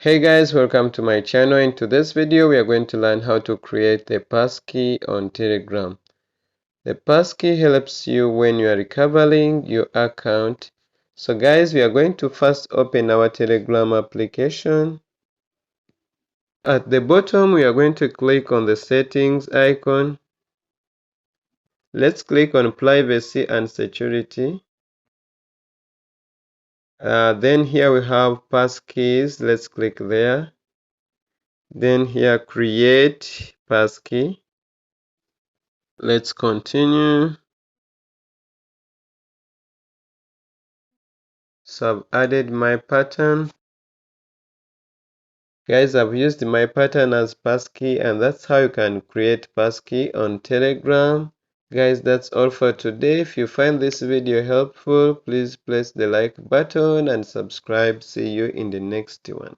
Hey guys, welcome to my channel. In today's video we are going to learn how to create a passkey on Telegram. The passkey helps you when you are recovering your account. So guys, we are going to first open our Telegram application. At the bottom we are going to click on the settings icon. Let's click on privacy and security. Then here we have passkeys. Let's click there. Then here create passkey. Let's continue. So I've added my pattern. Guys, I've used my pattern as passkey, and that's how you can create passkey on Telegram. Guys, that's all for today. If you find this video helpful, please press the like button and subscribe. See you in the next one.